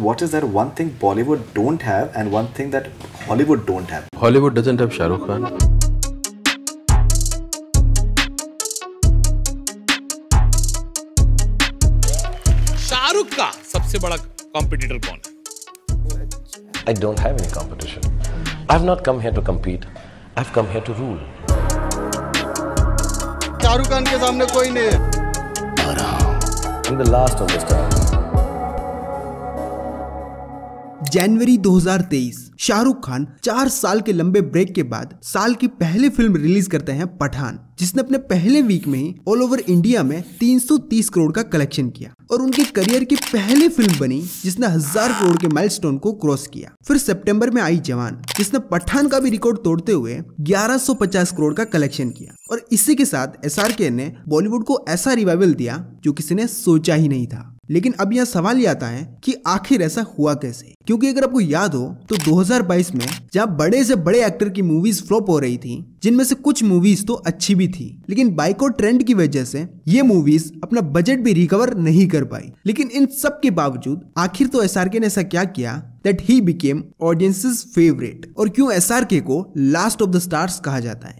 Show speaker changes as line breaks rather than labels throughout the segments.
what is that one thing Bollywood don't have and one thing that Hollywood don't have?
Hollywood doesn't have Shah Rukh Khan.
Shahrukh का सबसे बड़ा competitor कौन है?
I don't have any competition. I've not come here to compete. I've come here to rule.
Shahrukh Khan के सामने कोई नहीं है.
I'm the last of the stars.
जनवरी 2023 शाहरुख खान 4 साल के लंबे ब्रेक के बाद साल की पहली फिल्म रिलीज करते हैं पठान, जिसने अपने पहले वीक में ही ऑल ओवर इंडिया में 330 करोड़ का कलेक्शन किया और उनके करियर की पहली फिल्म बनी जिसने 1000 करोड़ के माइलस्टोन को क्रॉस किया। फिर सितंबर में आई जवान, जिसने पठान का भी रिकॉर्ड तोड़ते हुए 1150 करोड़ का कलेक्शन किया और इसी के साथ SRK ने बॉलीवुड को ऐसा रिवाइवल दिया जो किसी ने सोचा ही नहीं था। लेकिन अब यह सवाल ही आता है कि आखिर ऐसा हुआ कैसे, क्योंकि अगर आपको याद हो तो 2022 में जहां बड़े से बड़े एक्टर की मूवीज फ्लॉप हो रही थी, जिनमें से कुछ मूवीज तो अच्छी भी थी, लेकिन बाइकॉट ट्रेंड की वजह से ये मूवीज अपना बजट भी रिकवर नहीं कर पाई। लेकिन इन सब के बावजूद आखिर तो SRK ने ऐसा क्या किया that he became audiences favourite, और क्यों SRK को लास्ट ऑफ द स्टार्स कहा जाता है।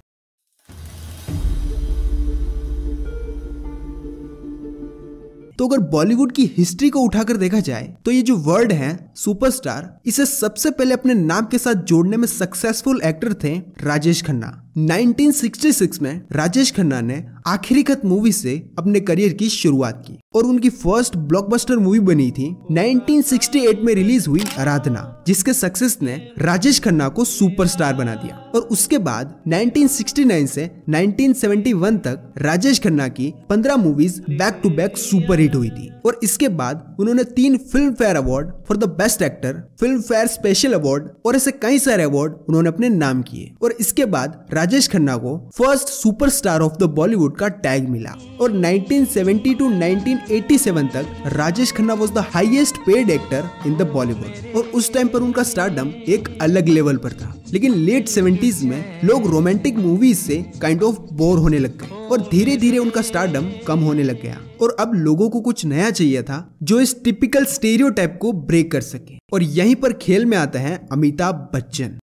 तो अगर बॉलीवुड की हिस्ट्री को उठाकर देखा जाए तो ये जो वर्ड है सुपरस्टार, इसे सबसे पहले अपने नाम के साथ जोड़ने में सक्सेसफुल एक्टर थे राजेश खन्ना। 1966 में राजेश खन्ना ने आखिरी खत मूवी से अपने करियर की शुरुआत की और उनकी फर्स्ट ब्लॉकबस्टर मूवी बनी थी 1968 में रिलीज हुई आराधना, जिसके सक्सेस ने राजेश खन्ना को सुपरस्टार बना दिया। और उसके बाद 1969 से 1971 तक राजेश खन्ना की 15 movies back to back super hit हुई थी और इसके बाद उन्होंने 3 Filmfare award for the best actor, Filmfare special award और ऐसे कई सारे अवार्ड उन्होंने अपने नाम किए। और इसके बाद राजेश खन्ना को first superstar of the Bollywood का टैग मिला और 1970 टू 1987 तक Rajesh Khanna was the highest paid actor in the Bollywood और उस टाइम पर उनका स्टारडम एक अलग लेवल पर था। लेकिन लेट 70s में लोग रोमांटिक मूवीज से काइंड ऑफ बोर होने लग गए और धीरे धीरे उनका स्टारडम कम होने लग गया और अब लोगों को कुछ नया चाहिए था जो इस टिपिकल स्टेरियोटाइप को ब्रेक कर सके। और यहीं पर खेल में आता है अमिताभ बच्चन,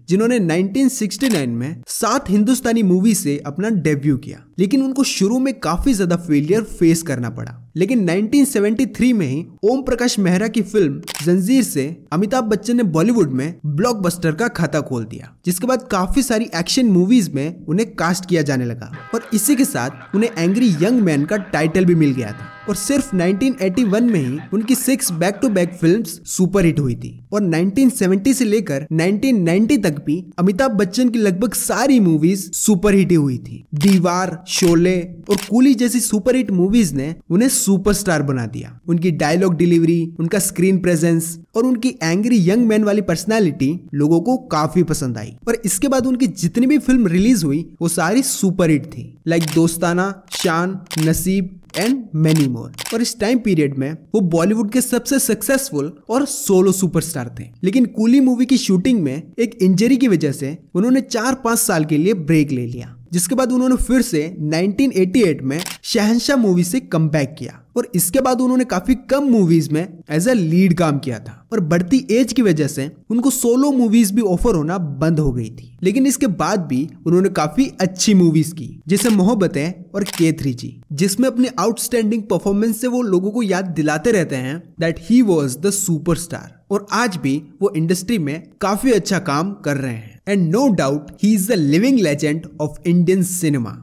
जिन्होंने 1969 में 7 हिंदुस्तानी मूवी से अपना डेब्यू किया, लेकिन उनको शुरू में काफी ज्यादा फेलियर फेस करना पड़ा। लेकिन 1973 में ही ओम प्रकाश मेहरा की फिल्म जंजीर से अमिताभ बच्चन ने बॉलीवुड में ब्लॉकबस्टर का खाता खोल दिया, जिसके बाद काफी सारी एक्शन मूवीज में उन्हें कास्ट किया जाने लगा और इसी के साथ उन्हें एंग्री यंग मैन का टाइटल भी मिल गया था। और सिर्फ 1981 में ही उनकी 6 back to back films super hit हुई थी और 1970 से लेकर 1990 तक भी अमिताभ बच्चन की लगभग सारी मूवीज सुपर हिट हुई थी। दीवार, शोले और कूली जैसी सुपर हिट मूवीज ने उन्हें सुपरस्टार बना दिया। उनकी डायलॉग डिलीवरी, उनका स्क्रीन प्रेजेंस और उनकी एंग्री यंग मैन वाली पर्सनालिटी लोगों को काफी पसंद आई और इसके बाद उनकी जितनी भी फिल्म रिलीज हुई वो सारी सुपर हिट थी, लाइक दोस्ताना, शान, नसीब एंड मेनी मोर। और इस टाइम पीरियड में वो बॉलीवुड के सबसे सक्सेसफुल और सोलो सुपरस्टार थे। लेकिन कूली मूवी की शूटिंग में एक इंजरी की वजह से उन्होंने 4-5 साल के लिए ब्रेक ले लिया, जिसके बाद उन्होंने फिर से 1988 में शहंशाह मूवी से कमबैक किया और इसके बाद उन्होंने काफी कम मूवीज में एज अ लीड काम किया था और बढ़ती एज की वजह से उनको सोलो मूवीज भी ऑफर होना बंद हो गई थी। लेकिन इसके बाद भी उन्होंने काफी अच्छी मूवीज की, जैसे मोहब्बतें और K3G, जिसमें अपने आउटस्टैंडिंग परफॉर्मेंस से वो लोगों को याद दिलाते रहते हैं that he was the superstar. और आज भी वो इंडस्ट्री में काफी अच्छा काम कर रहे हैं and no doubt he is the living legend of Indian cinema.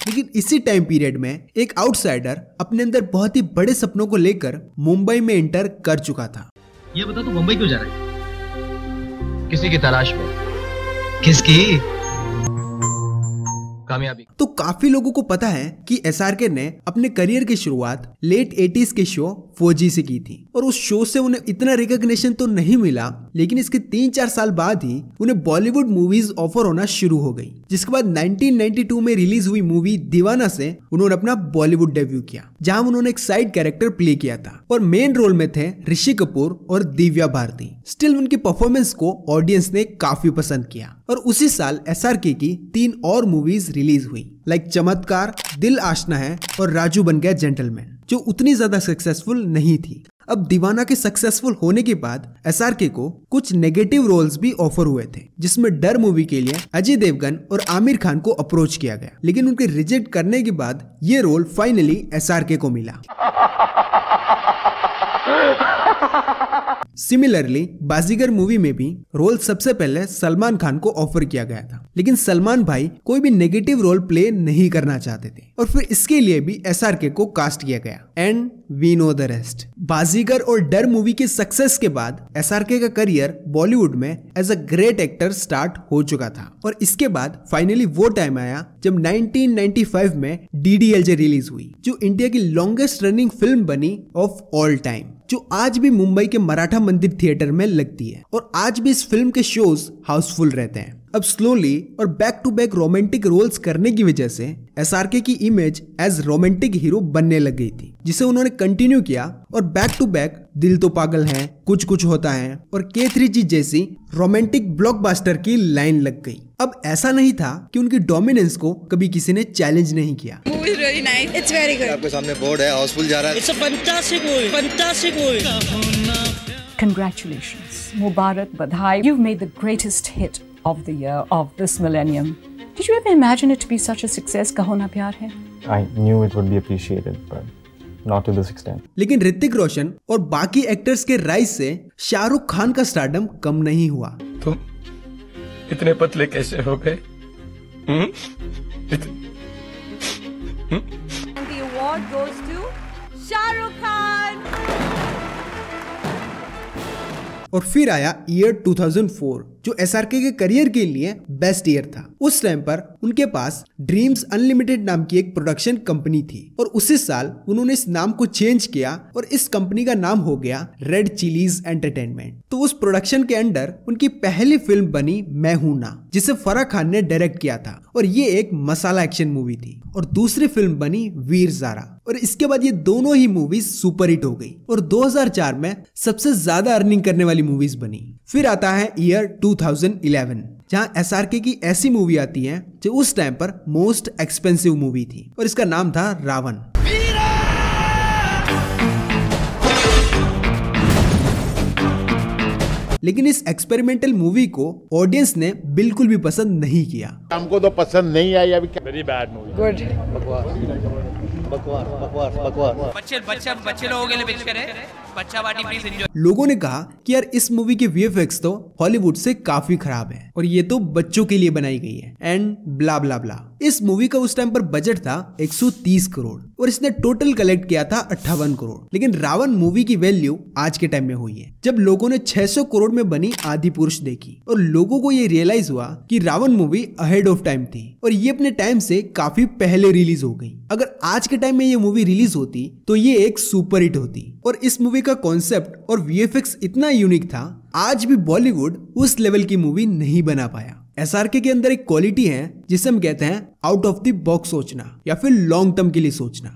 लेकिन इसी टाइम पीरियड में एक आउटसाइडर अपने अंदर बहुत ही बड़े सपनों को लेकर मुंबई में एंटर कर चुका था।
ये बता तू मुंबई क्यों जा रहा है?
किसी की तलाश में।
किसकी? कामयाबी।
तो काफी लोगों को पता है कि एसआरके ने अपने करियर की शुरुआत लेट 80s के शो फौजी से की थी और उस शो से उन्हें इतना रिकॉग्निशन तो नहीं मिला, लेकिन इसके 3-4 साल बाद ही उन्हें बॉलीवुड मूवीज ऑफर होना शुरू हो गई, जिसके बाद 1992 में रिलीज हुई मूवी दीवाना से उन्होंने अपना बॉलीवुड डेब्यू किया, जहां उन्होंने एक साइड कैरेक्टर प्ले किया था और मेन रोल में थे ऋषि कपूर और दिव्या भारती। स्टिल उनकी परफॉर्मेंस को ऑडियंस ने काफी पसंद किया और उसी साल एसआरके की 3 और मूवीज रिलीज हुई, लाइक चमत्कार, दिल आशना है और राजू बन गया जेंटलमैन, जो उतनी ज्यादा सक्सेसफुल नहीं थी। अब दीवाना के सक्सेसफुल होने के बाद एसआरके को कुछ नेगेटिव रोल्स भी ऑफर हुए थे, जिसमें डर मूवी के लिए अजय देवगन और आमिर खान को अप्रोच किया गया, लेकिन उनके रिजेक्ट करने के बाद ये रोल फाइनली एसआरके को मिला। सिमिलरली बाजीगर मूवी में भी रोल सबसे पहले सलमान खान को ऑफर किया गया था, लेकिन सलमान भाई कोई भी नेगेटिव रोल प्ले नहीं करना चाहते थे और फिर इसके लिए भी एसआरके को कास्ट किया गया and we know the rest. Baazigar और डर मूवी के सक्सेस के बाद एसआरके का करियर बॉलीवुड में as a great actor start हो चुका था और इसके बाद फाइनली वो टाइम आया जब 1995 में डीडीएलजे रिलीज हुई, जो इंडिया की लॉन्गेस्ट रनिंग फिल्म बनी ऑफ ऑल टाइम, जो आज भी मुंबई के मराठा मंदिर थिएटर में लगती है और आज भी इस फिल्म के शोज हाउसफुल रहते हैं। अब स्लोली और back to back romantic roles करने की वजह से एसआरके की इमेज एज रोमांटिक हीरो बनने लग गई थी, जिसे उन्होंने कंटिन्यू किया और बैक टू बैक दिल तो पागल है, कुछ कुछ होता है और K3G जैसी रोमांटिक ब्लॉकबस्टर की लाइन लग गई। अब ऐसा नहीं था कि उनकी डोमिनेंस को कभी किसी ने चैलेंज नहीं किया।
Movie is really nice. It's very good.
आपके सामने बोर्ड है, हाउसफुल जा रहा है।
It's a fantastic movie. Fantastic movie.
Congratulations. Mubarak Badhai. You've made the greatest hit of the year of this millennium. Did you ever imagine it to be such a success? Kaho Na Pyar Hai?
I knew it would be appreciated, but not to this extent.
लेकिन ऋतिक रोशन और बाकी actors के rise से शाहरुख खान का stardom कम नहीं हुआ।
तुम इतने पतले कैसे हो गए?
The award goes to Shah Rukh Khan.
और फिर आया ईयर 2004, जो एसआरके के करियर के लिए बेस्ट ईयर था। उस टाइम पर उनके पास ड्रीम्स अनलिमिटेड नाम की एक प्रोडक्शन कंपनी थी और उसी साल उन्होंने इस नाम को चेंज किया और इस कंपनी का नाम हो गया रेड चिलीज एंटरटेनमेंट। तो उस प्रोडक्शन के अंडर उनकी पहली फिल्म बनी मैं हूं ना, जिसे फराह खान ने डायरेक्ट किया था और ये एक मसाला एक्शन मूवी थी, और दूसरी फिल्म बनी वीर ज़ारा और इसके बाद ये दोनों ही मूवीज सुपरहिट हो गई और 2004 में सबसे ज्यादा अर्निंग करने वाली मूवीज बनी। फिर आता है ईयर 2011, जहां एसआरके की ऐसी मूवी आती है जो उस टाइम पर मोस्ट एक्सपेंसिव मूवी थी और इसका नाम था रावण। लेकिन इस एक्सपेरिमेंटल मूवी को ऑडियंस ने बिल्कुल भी पसंद नहीं किया।
हमको तो पसंद नहीं आई। अभी
Very bad movie.
Good.
बच्चे लोगों के लिए पिक्चर है। बच्चा पार्टी प्लीज एंजॉय।
लोगों ने कहा कि यार इस मूवी के वीएफएक्स तो हॉलीवुड से काफी खराब है और ये तो बच्चों के लिए बनाई गई है एंड ब्ला ब्ला ब्ला। इस मूवी का उस टाइम पर बजट था 130 करोड़ और इसने टोटल कलेक्ट किया था 58 करोड़। लेकिन रावण मूवी की वैल्यू आज के टाइम में हुई है जब लोगों ने 600 करोड़ में बनी आदि पुरुष देखी और लोगों को ये रियलाइज हुआ कि Ravan movie ahead of time थी और ये अपने टाइम से काफी पहले रिलीज हो गई। अगर आज के टाइम में ये मूवी रिलीज होती तो ये एक सुपर हिट होती और इस मूवी का कॉन्सेप्ट और वीएफएक्स इतना यूनिक था, आज भी बॉलीवुड उस लेवल की मूवी नहीं बना पाया। एसआरके के अंदर एक क्वालिटी है जिसे हम कहते हैं आउट ऑफ द बॉक्स सोचना या फिर लॉन्ग टर्म के लिए सोचना।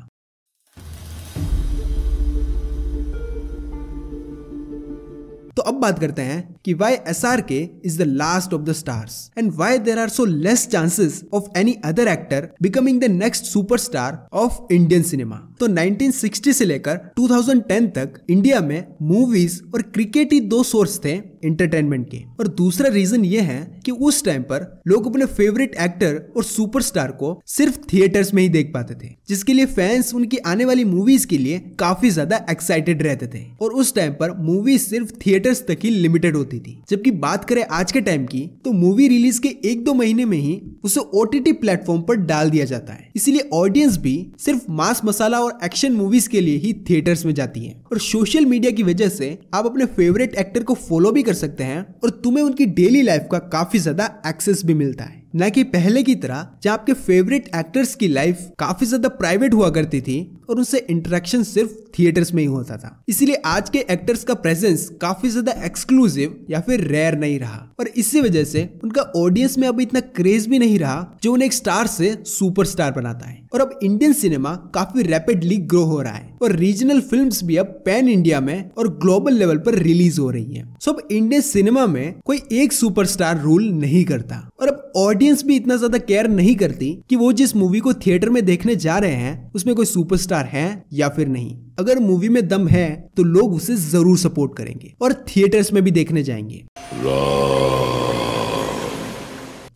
तो अब बात करते हैं कि why SRK is the last of the stars and why there are so less chances of any other actor becoming the next superstar of Indian cinema। तो 1960 से लेकर 2010 तक इंडिया में मूवीज और क्रिकेट ही दो सोर्स थे एंटरटेनमेंट के, और दूसरा रीजन ये है कि उस टाइम पर लोग अपने फेवरेट एक्टर और सुपरस्टार को सिर्फ थिएटर्स में ही देख पाते थे, जिसके लिए फैंस उनकी आने वाली मूवीज के लिए काफी ज्यादा एक्साइटेड रहते थे और उस टाइम पर मूवी सिर्फ थिएटर्स तक ही लिमिटेड होती थी। जबकि बात करें आज के टाइम की तो मूवी रिलीज के 1-2 महीने में ही उसे ओटीटी प्लेटफॉर्म पर डाल दिया जाता है, इसीलिए ऑडियंस भी सिर्फ मास मसाला और एक्शन मूवीज के लिए ही थिएटर्स में जाती है। और सोशल मीडिया की वजह से आप अपने फेवरेट एक्टर को फॉलो भी कर सकते हैं और तुम्हें उनकी डेली लाइफ का काफी ज्यादा एक्सेस भी मिलता है। न कि पहले की तरह जहाँ आपके फेवरेट एक्टर्स की लाइफ काफी ज्यादा प्राइवेट हुआ करती थी और उनसे इंटरेक्शन सिर्फ थिएटर्स में ही होता था। इसीलिए आज के एक्टर्स का प्रेजेंस काफी ज्यादा एक्सक्लूसिव या फिर रेयर नहीं रहा और इसी वजह से उनका ऑडियंस में अब इतना क्रेज भी नहीं रहा जो उन्हें एक स्टार से सुपरस्टार बनाता है। और अब इंडियन सिनेमा काफी रैपिडली ग्रो हो रहा है और रीजनल फिल्म्स भी अब पैन इंडिया में और ग्लोबल लेवल पर रिलीज हो रही हैं। सो अब इंडियन सिनेमा में कोई एक सुपरस्टार रूल नहीं करता और अब ऑडियंस भी इतना ज्यादा केयर नहीं करती कि वो जिस मूवी को थिएटर में देखने जा रहे हैं उसमें कोई सुपरस्टार है या फिर नहीं। अगर मूवी में दम है तो लोग उसे जरूर सपोर्ट करेंगे और थिएटर्स में भी देखने जाएंगे।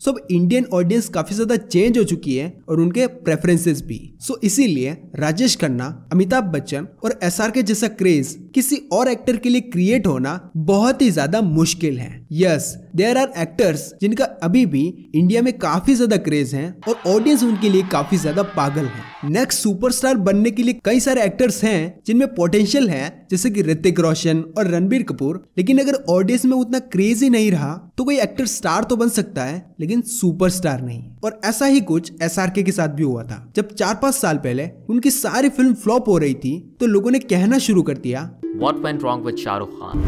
सो अब इंडियन ऑडियंस काफी ज्यादा चेंज हो चुकी है और उनके प्रेफरेंसेस भी। सो इसीलिए राजेश खन्ना, अमिताभ बच्चन और SRK जैसा क्रेज किसी और एक्टर के लिए क्रिएट होना बहुत ही ज्यादा मुश्किल है। यस, देयर आर एक्टर्स जिनका अभी भी इंडिया में काफी ज्यादा क्रेज है और ऑडियंस उनके लिए काफी ज्यादा पागल है। नेक्स्ट सुपरस्टार बनने के लिए कई सारे एक्टर्स हैं जिनमें पोटेंशियल है, जैसे कि ऋतिक रोशन और रणबीर कपूर, लेकिन अगर ऑडियंस में उतना क्रेज ही नहीं रहा तो कोई एक्टर स्टार तो बन सकता है लेकिन सुपरस्टार नहीं। और ऐसा ही कुछ SRK के साथ भी हुआ था। जब 4-5 साल पहले उनकी सारी फिल्म फ्लॉप हो रही थी तो लोगों ने कहना शुरू कर दिया,
What went wrong with Shahrukh Khan?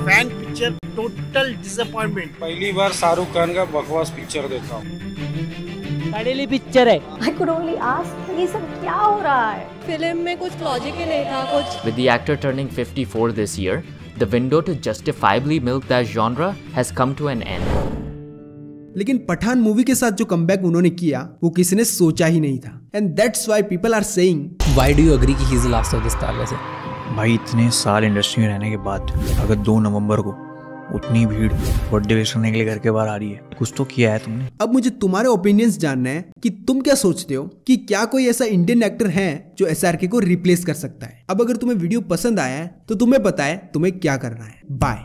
Fan picture total disappointment.
पहली बार शाहरुख खान का बकवास पिक्चर देखा हूँ।
पढ़ेली पिक्चर है।
I could only ask, ये सब क्या हो रहा है?
फिल्म में कुछ लॉजिक ही नहीं था कुछ।
With the actor turning 54 this year, the window to justifiably milk that genre has come to an end.
लेकिन पठान मूवी के साथ जो कमबैक उन्होंने किया वो किसी ने सोचा ही नहीं था। And that's why people are saying,
why do you agree कि he is the last of the star? वैसे
भाई इतने साल इंडस्ट्री में रहने के बाद अगर 2 नवंबर को उतनी भीड़ बर्थडे विश करने के लिए घर के बाहर आ रही है, कुछ तो किया है तुमने।
अब मुझे तुम्हारे ओपिनियंस जानना है कि तुम क्या सोचते हो कि क्या कोई ऐसा इंडियन एक्टर है जो SRK को रिप्लेस कर सकता है। अब अगर तुम्हें वीडियो पसंद आया है तो तुम्हें पता है तुम्हें क्या करना है। बाय।